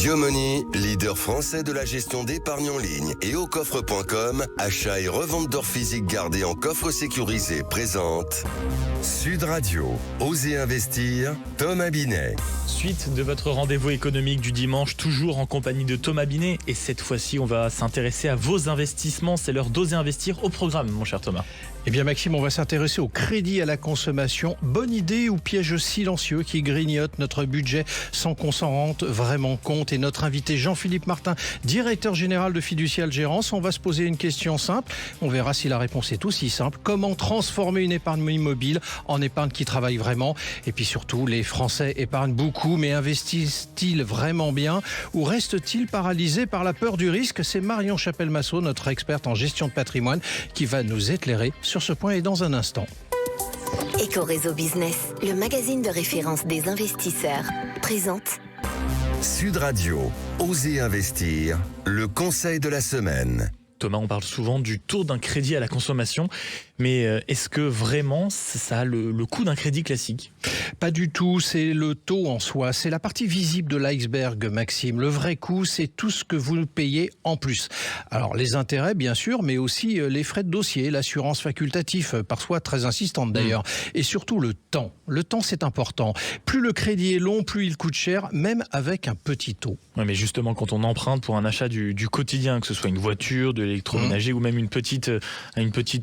Biomoney, leader français de la gestion d'épargne en ligne et au coffre.com, achat et revente d'or physique gardé en coffre sécurisé présente Sud Radio, Osez investir, Thomas Binet. Suite de votre rendez-vous économique du dimanche, toujours en compagnie de Thomas Binet. Et cette fois-ci, on va s'intéresser à vos investissements. C'est l'heure d'oser investir au programme, mon cher Thomas. Eh bien Maxime, on va s'intéresser au crédit à la consommation. Bonne idée ou piège silencieux qui grignote notre budget sans qu'on s'en rende vraiment compte. Et notre invité Jean-Philippe Martin, directeur général de Fiducial Gérance, on va se poser une question simple. On verra si la réponse est aussi simple. Comment transformer une épargne immobile en épargne qui travaille vraiment? Et puis surtout, les Français épargnent beaucoup, mais investissent-ils vraiment bien ou restent-ils paralysés par la peur du risque? C'est Marion Chapelle-Massot, notre experte en gestion de patrimoine, qui va nous éclairer sur ce point et dans un instant. Éco-Réseau Business, le magazine de référence des investisseurs, présente Sud Radio, Osez investir, le conseil de la semaine. Thomas, on parle souvent du taux d'un crédit à la consommation, mais est-ce que vraiment ça a le coût d'un crédit classique? Pas du tout, c'est le taux en soi, c'est la partie visible de l'iceberg, Maxime. Le vrai coût, c'est tout ce que vous payez en plus. Alors les intérêts, bien sûr, mais aussi les frais de dossier, l'assurance facultative, parfois très insistante d'ailleurs, et surtout le temps. Le temps, c'est important. Plus le crédit est long, plus il coûte cher, même avec un petit taux. Oui, mais justement, quand on emprunte pour un achat du quotidien, que ce soit une voiture, de l'électroménager ou même une petite,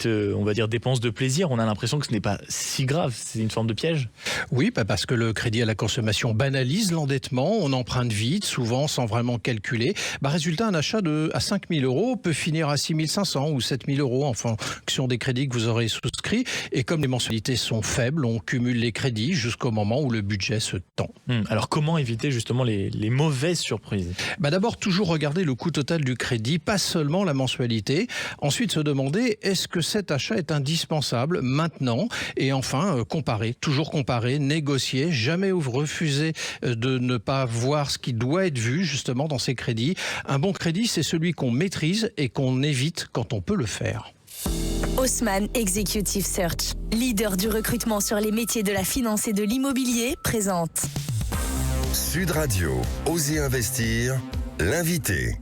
on va dire, dépense de plaisir, on a l'impression que ce n'est pas si grave. C'est une forme de piège? Oui, parce que le crédit à la consommation banalise l'endettement, on emprunte vite, souvent sans vraiment calculer. Résultat, un achat à 5 000 € peut finir à 6 500 ou 7 000 € en fonction des crédits que vous aurez souscrits. Et comme les mensualités sont faibles, on cumule les crédits jusqu'au moment où le budget se tend. Alors comment éviter justement les mauvaises surprises? D'abord, toujours regarder le coût total du crédit, pas seulement la mensualité. Ensuite, se demander, est-ce que cet achat est indispensable maintenant? Et enfin, toujours comparer, négocier, jamais refuser de ne pas voir ce qui doit être vu justement dans ces crédits. Un bon crédit, c'est celui qu'on maîtrise et qu'on évite quand on peut le faire. Haussmann Executive Search, leader du recrutement sur les métiers de la finance et de l'immobilier, présente Sud Radio, Osez investir, l'invité.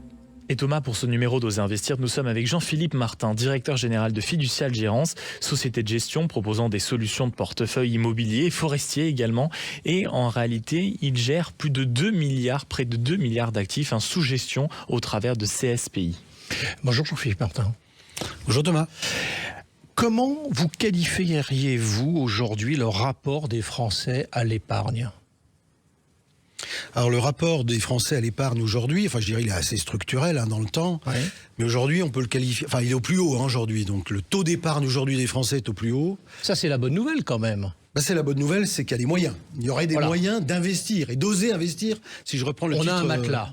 Et Thomas, pour ce numéro d'Oser investir, nous sommes avec Jean-Philippe Martin, directeur général de Fiducial Gérance, société de gestion proposant des solutions de portefeuille immobilier, forestier également. Et en réalité, il gère plus de 2 milliards, près de 2 milliards d'actifs, sous gestion au travers de CSPI. Bonjour Jean-Philippe Martin. Bonjour Thomas. Comment vous qualifieriez-vous aujourd'hui le rapport des Français à l'épargne ? Alors le rapport des Français à l'épargne aujourd'hui, je dirais il est assez structurel dans le temps, mais aujourd'hui on peut le qualifier, il est au plus haut aujourd'hui, donc le taux d'épargne aujourd'hui des Français est au plus haut. Ça c'est la bonne nouvelle quand même. C'est la bonne nouvelle, c'est qu'il y a des moyens. Il y aurait des moyens d'investir et d'oser investir, si je reprends le titre. On a un matelas,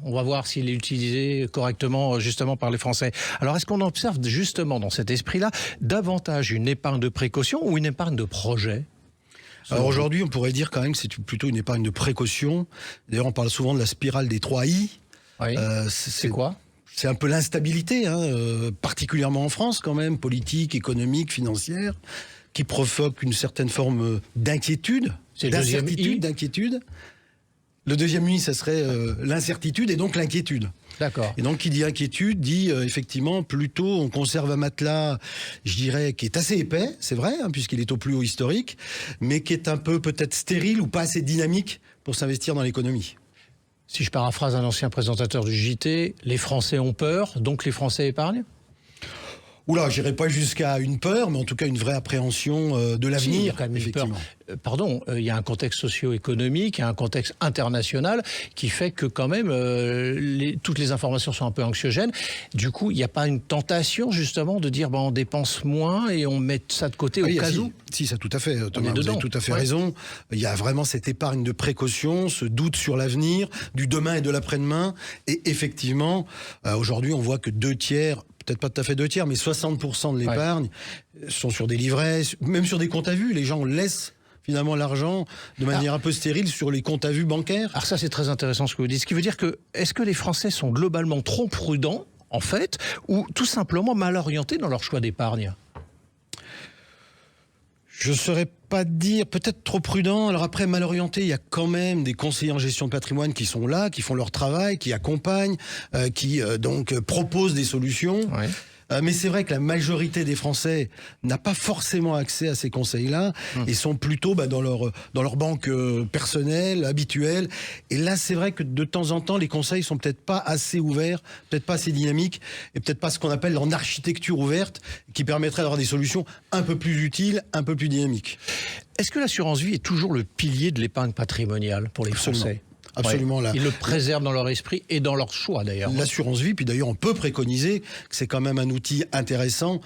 on va voir s'il est utilisé correctement justement par les Français. Alors est-ce qu'on observe justement dans cet esprit-là davantage une épargne de précaution ou une épargne de projet ? Alors aujourd'hui, on pourrait dire quand même que c'est plutôt une épargne de précaution. D'ailleurs, on parle souvent de la spirale des 3 I. Oui. C'est quoi ? C'est un peu l'instabilité, particulièrement en France quand même, politique, économique, financière, qui provoque une certaine forme d'inquiétude, d'incertitude. Le deuxième I, ça serait l'incertitude et donc l'inquiétude. D'accord. Et donc, qui dit inquiétude, dit effectivement plutôt on conserve un matelas, je dirais, qui est assez épais, c'est vrai, puisqu'il est au plus haut historique, mais qui est un peu peut-être stérile ou pas assez dynamique pour s'investir dans l'économie. Si je paraphrase un ancien présentateur du JT, les Français ont peur, donc les Français épargnent ? Oula, j'irai pas jusqu'à une peur, mais en tout cas une vraie appréhension de l'avenir. Si, il y a quand même effectivement. Pardon, il y a un contexte socio-économique, il y a un contexte international qui fait que quand même toutes les informations sont un peu anxiogènes. Du coup, il n'y a pas une tentation justement de dire on dépense moins et on met ça de côté au cas où. Si, ça tout à fait, Thomas, vous avez tout à fait raison. Il y a vraiment cette épargne de précaution, ce doute sur l'avenir, du demain et de l'après-demain. Et effectivement, aujourd'hui, on voit que 2/3, peut-être pas tout à fait 2/3, mais 60% de l'épargne sont sur des livrets, même sur des comptes à vue. Les gens laissent finalement l'argent de manière un peu stérile sur les comptes à vue bancaires. Alors ça, c'est très intéressant ce que vous dites. Ce qui veut dire que, est-ce que les Français sont globalement trop prudents, en fait, ou tout simplement mal orientés dans leur choix d'épargne ? Je ne saurais pas dire, peut-être trop prudent. Alors après, mal orienté, il y a quand même des conseillers en gestion de patrimoine qui sont là, qui font leur travail, qui accompagnent, qui donc proposent des solutions. Ouais. Mais c'est vrai que la majorité des Français n'a pas forcément accès à ces conseils-là et sont plutôt dans leur banque personnelle, habituelle. Et là, c'est vrai que de temps en temps, les conseils sont peut-être pas assez ouverts, peut-être pas assez dynamiques et peut-être pas ce qu'on appelle en architecture ouverte qui permettrait d'avoir des solutions un peu plus utiles, un peu plus dynamiques. Est-ce que l'assurance vie est toujours le pilier de l'épargne patrimoniale pour les Français ? Absolument. Ouais. Ils le préservent dans leur esprit et dans leur choix d'ailleurs. L'assurance vie, puis d'ailleurs on peut préconiser que c'est quand même un outil intéressant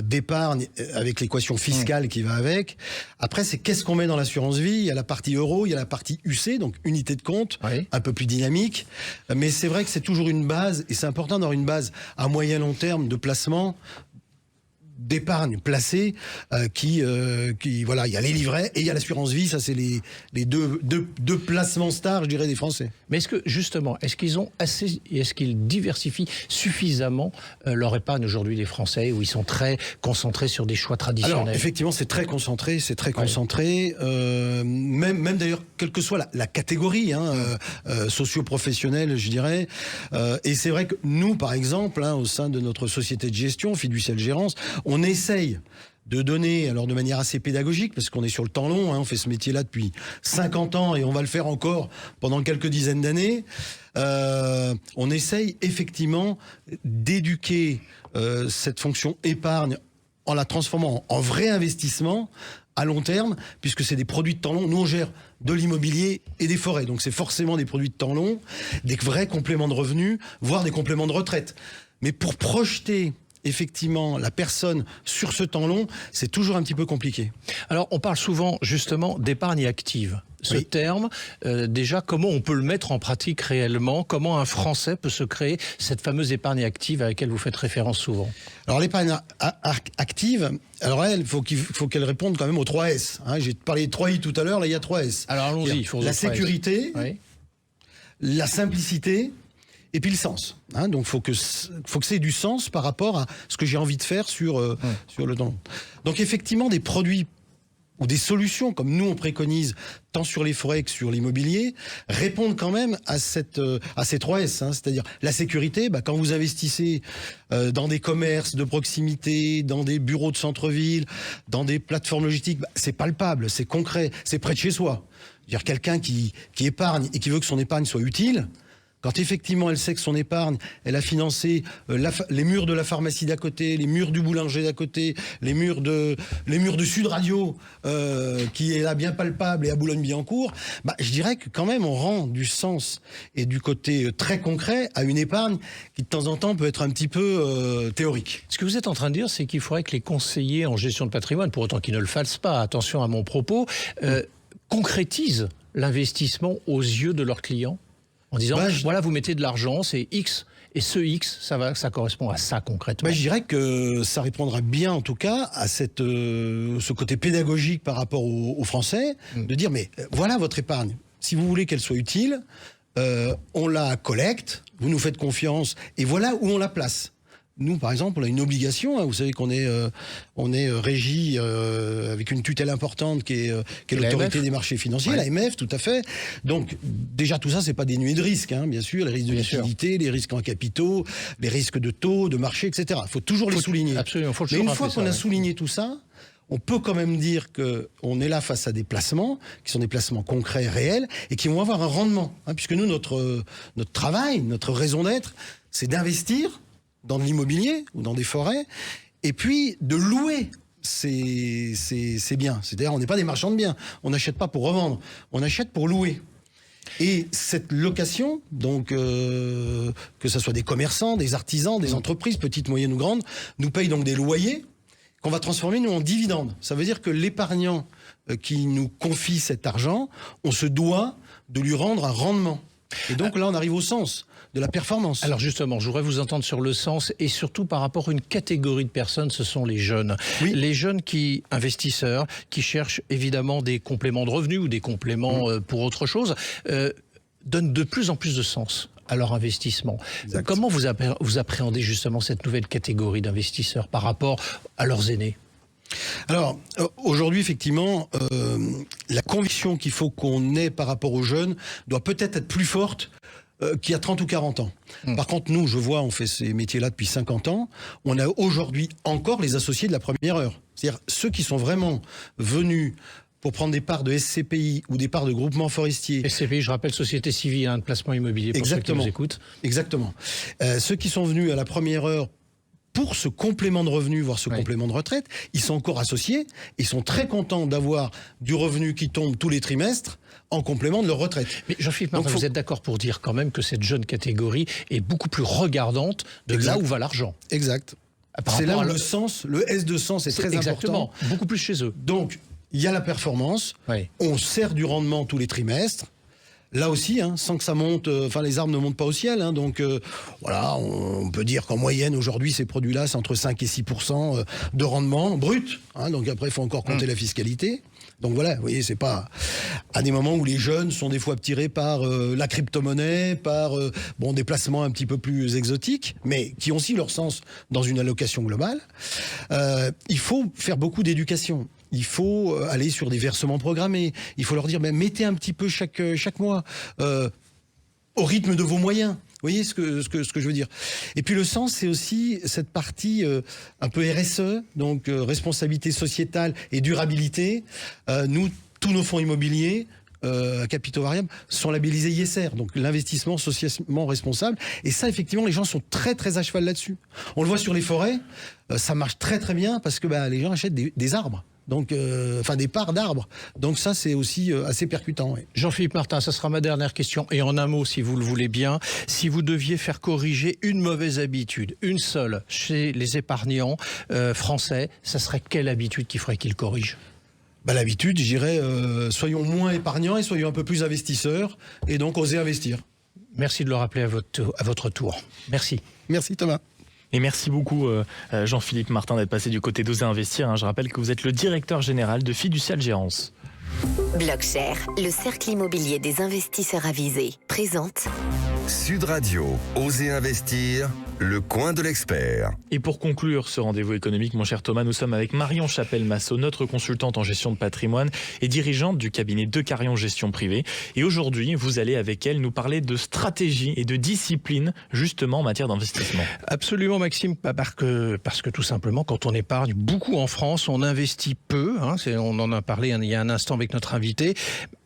d'épargne avec l'équation fiscale qui va avec. Après, c'est qu'est-ce qu'on met dans l'assurance vie ? Il y a la partie euro, il y a la partie UC, donc unité de compte, un peu plus dynamique. Mais c'est vrai que c'est toujours une base, et c'est important d'avoir une base à moyen long terme de placement, d'épargne placée qui voilà, il y a les livrets et il y a l'assurance vie, ça c'est les deux placements stars, je dirais, des Français. Mais est-ce que justement, est-ce qu'ils diversifient suffisamment leur épargne aujourd'hui, les Français, où ils sont très concentrés sur des choix traditionnels ? Alors effectivement, c'est très concentré. Même d'ailleurs, quelle que soit la catégorie socio-professionnelle, je dirais. Et c'est vrai que nous, par exemple, au sein de notre société de gestion, Fiducial Gérance, on essaye de donner, alors de manière assez pédagogique, parce qu'on est sur le temps long, on fait ce métier-là depuis 50 ans et on va le faire encore pendant quelques dizaines d'années, on essaye effectivement d'éduquer cette fonction épargne en la transformant en vrai investissement à long terme, puisque c'est des produits de temps long. Nous, on gère de l'immobilier et des forêts, donc c'est forcément des produits de temps long, des vrais compléments de revenus, voire des compléments de retraite. Mais pour projeter effectivement la personne sur ce temps long, c'est toujours un petit peu compliqué. Alors on parle souvent justement d'épargne active. Ce terme, déjà, comment on peut le mettre en pratique réellement ? Comment un Français peut se créer cette fameuse épargne active à laquelle vous faites référence souvent ? Alors l'épargne active, alors elle, il faut qu'elle réponde quand même aux 3 S. J'ai parlé de 3 I tout à l'heure, là il y a 3 S. Alors allons-y. Il faut la sécurité, la simplicité, et puis le sens. Donc faut que ça ait du sens par rapport à ce que j'ai envie de faire sur le temps. Donc effectivement, des produits ou des solutions, comme nous on préconise, tant sur les forêts que sur l'immobilier, répondent quand même à ces 3 S. C'est-à-dire la sécurité, quand vous investissez dans des commerces de proximité, dans des bureaux de centre-ville, dans des plateformes logistiques, c'est palpable, c'est concret, c'est près de chez soi. C'est-à-dire quelqu'un qui épargne et qui veut que son épargne soit utile, quand effectivement elle sait que son épargne, elle a financé les murs de la pharmacie d'à côté, les murs du boulanger d'à côté, les murs de Sud Radio, qui est là bien palpable, et à Boulogne-Billancourt, je dirais que quand même on rend du sens et du côté très concret à une épargne qui de temps en temps peut être un petit peu théorique. Ce que vous êtes en train de dire, c'est qu'il faudrait que les conseillers en gestion de patrimoine, pour autant qu'ils ne le fassent pas, attention à mon propos, concrétisent l'investissement aux yeux de leurs clients ? En disant, voilà, vous mettez de l'argent, c'est X, et ce X, ça correspond à ça concrètement. Je dirais que ça répondra bien, en tout cas, à ce côté pédagogique par rapport aux Français, de dire, mais voilà votre épargne. Si vous voulez qu'elle soit utile, on la collecte, vous nous faites confiance, et voilà où on la place. Nous, par exemple, on a une obligation. Vous savez qu'on est régi avec une tutelle importante qui est l'autorité des marchés financiers, l'AMF, tout à fait. Donc, déjà, tout ça, c'est pas dénué de risques, bien sûr. Les risques de liquidité, les risques en capitaux, les risques de taux, de marché, etc. Il faut toujours les souligner. Absolument. Mais une fois qu'on a souligné tout ça, on peut quand même dire qu'on est là face à des placements qui sont des placements concrets, réels, et qui vont avoir un rendement. Puisque nous, notre travail, notre raison d'être, c'est d'investir dans de l'immobilier ou dans des forêts, et puis de louer ces biens. C'est-à-dire, on n'est pas des marchands de biens. On n'achète pas pour revendre, on achète pour louer. Et cette location, donc que ce soit des commerçants, des artisans, des entreprises, petites, moyennes ou grandes, nous payent donc des loyers qu'on va transformer, nous, en dividendes. Ça veut dire que l'épargnant qui nous confie cet argent, on se doit de lui rendre un rendement. Et donc là, on arrive au sens de la performance. Alors justement, je voudrais vous entendre sur le sens, et surtout par rapport à une catégorie de personnes, ce sont les jeunes. Oui. Les jeunes investisseurs, qui cherchent évidemment des compléments de revenus ou des compléments pour autre chose, donnent de plus en plus de sens à leur investissement. Exact. Comment vous appréhendez justement cette nouvelle catégorie d'investisseurs par rapport à leurs aînés ? Alors, aujourd'hui, effectivement, la conviction qu'il faut qu'on ait par rapport aux jeunes doit peut-être être plus forte qu'il y a 30 ou 40 ans. Par contre, nous, je vois, on fait ces métiers-là depuis 50 ans, on a aujourd'hui encore les associés de la première heure. C'est-à-dire ceux qui sont vraiment venus pour prendre des parts de SCPI ou des parts de groupements forestiers. SCPI, je rappelle, Société Civile, de placement immobilier, pour Exactement. ceux qui nous écoutent. Exactement. Ceux qui sont venus à la première heure pour ce complément de revenu, voire ce complément de retraite, ils sont encore associés, ils sont très contents d'avoir du revenu qui tombe tous les trimestres en complément de leur retraite. Mais Jean-Philippe Martin, vous êtes d'accord pour dire quand même que cette jeune catégorie est beaucoup plus regardante de là où va l'argent. Exact. C'est là où le sens, le S de sens est très important. Beaucoup plus chez eux. Donc, il y a la performance, on sert du rendement tous les trimestres. Là aussi, sans que ça monte, les arbres ne montent pas au ciel. Donc voilà, on peut dire qu'en moyenne, aujourd'hui, ces produits-là, c'est entre 5 et 6% de rendement brut. Donc après, il faut encore compter la fiscalité. Donc voilà, vous voyez, c'est pas à des moments où les jeunes sont des fois tirés par la crypto-monnaie, par des placements un petit peu plus exotiques, mais qui ont aussi leur sens dans une allocation globale. Il faut faire beaucoup d'éducation. Il faut aller sur des versements programmés. Il faut leur dire, mettez un petit peu chaque mois au rythme de vos moyens. Vous voyez ce que je veux dire. Et puis le sens, c'est aussi cette partie un peu RSE, donc responsabilité sociétale et durabilité. Nous, tous nos fonds immobiliers à capitaux variables sont labellisés ISR, donc l'investissement socialement responsable. Et ça, effectivement, les gens sont très très à cheval là-dessus. On le voit sur les forêts, ça marche très très bien parce que les gens achètent des arbres. Donc, des parts d'arbres. Donc ça, c'est aussi assez percutant. Ouais. Jean-Philippe Martin, ça sera ma dernière question. Et en un mot, si vous le voulez bien, si vous deviez faire corriger une mauvaise habitude, une seule, chez les épargnants français, ça serait quelle habitude qu'il faudrait qu'ils corrigent ? L'habitude, je dirais, soyons moins épargnants et soyons un peu plus investisseurs, et donc oser investir. Merci de le rappeler à votre tour. Merci. Merci Thomas. Et merci beaucoup Jean-Philippe Martin d'être passé du côté d'Oser Investir. Je rappelle que vous êtes le directeur général de Fiducial Gérance. Blockshare, le cercle immobilier des investisseurs avisés, présente Sud Radio, Oser Investir, le coin de l'expert. Et pour conclure ce rendez-vous économique, mon cher Thomas, nous sommes avec Marion Chapelle-Massot, notre consultante en gestion de patrimoine et dirigeante du cabinet Decarion Gestion Privée. Et aujourd'hui, vous allez avec elle nous parler de stratégie et de discipline, justement en matière d'investissement. Absolument, Maxime, parce que tout simplement, quand on épargne beaucoup en France, on investit peu. On en a parlé il y a un instant avec notre invité.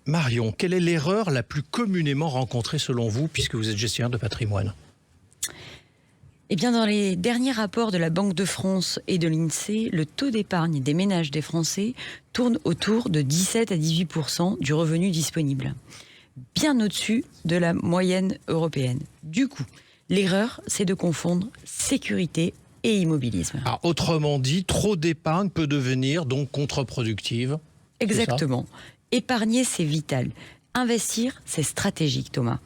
Marion, quelle est l'erreur la plus communément rencontrée selon vous, puisque vous êtes gestionnaire de patrimoine ? Eh bien, dans les derniers rapports de la Banque de France et de l'INSEE, le taux d'épargne des ménages des Français tourne autour de 17 à 18% du revenu disponible, bien au-dessus de la moyenne européenne. Du coup, l'erreur, c'est de confondre sécurité et immobilisme. Alors, autrement dit, trop d'épargne peut devenir donc contre-productive. Exactement. Épargner, c'est vital. Investir, c'est stratégique, Thomas.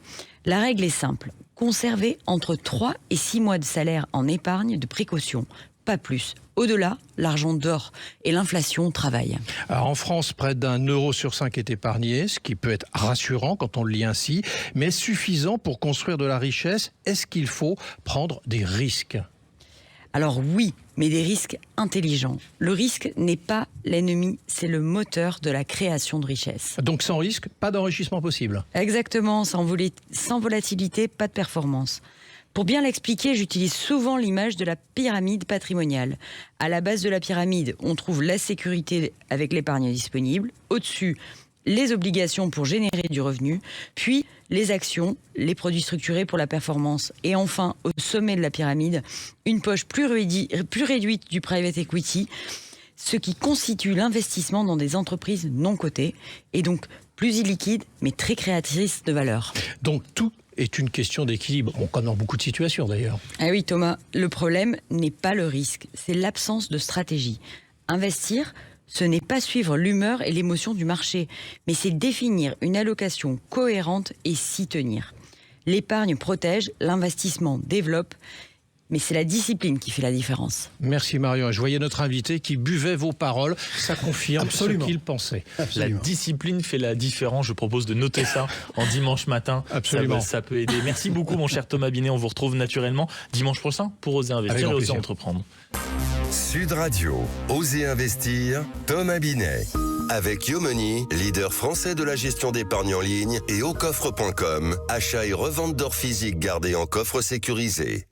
La règle est simple. Conserver entre 3 et 6 mois de salaire en épargne de précaution, pas plus. Au-delà, l'argent dort et l'inflation travaille. Alors en France, près d'1 € sur 5 est épargné, ce qui peut être rassurant quand on le lit ainsi, mais suffisant pour construire de la richesse. Est-ce qu'il faut prendre des risques ? Alors oui, mais des risques intelligents. Le risque n'est pas l'ennemi, c'est le moteur de la création de richesse. Donc sans risque, pas d'enrichissement possible. Exactement, sans volatilité, pas de performance. Pour bien l'expliquer, j'utilise souvent l'image de la pyramide patrimoniale. À la base de la pyramide, on trouve la sécurité avec l'épargne disponible. Au-dessus, les obligations pour générer du revenu, puis les actions, les produits structurés pour la performance. Et enfin, au sommet de la pyramide, une poche plus réduite du private equity, ce qui constitue l'investissement dans des entreprises non cotées, et donc plus illiquides, mais très créatrices de valeur. Donc tout est une question d'équilibre, comme dans beaucoup de situations d'ailleurs. Ah oui Thomas, le problème n'est pas le risque, c'est l'absence de stratégie. Investir, ce n'est pas suivre l'humeur et l'émotion du marché, mais c'est définir une allocation cohérente et s'y tenir. L'épargne protège, l'investissement développe, Mais c'est la discipline qui fait la différence. Merci Marion. Je voyais notre invité qui buvait vos paroles. Ça confirme ce qu'il pensait. Absolument. La discipline fait la différence. Je propose de noter ça en dimanche matin. Absolument. Ça peut aider. Merci beaucoup mon cher Thomas Binet. On vous retrouve naturellement dimanche prochain pour Oser investir et Oser entreprendre. Sud Radio, Oser investir, Thomas Binet. Avec Yomoni, leader français de la gestion d'épargne en ligne, et aucoffre.com, achat et revente d'or physique gardé en coffre sécurisé.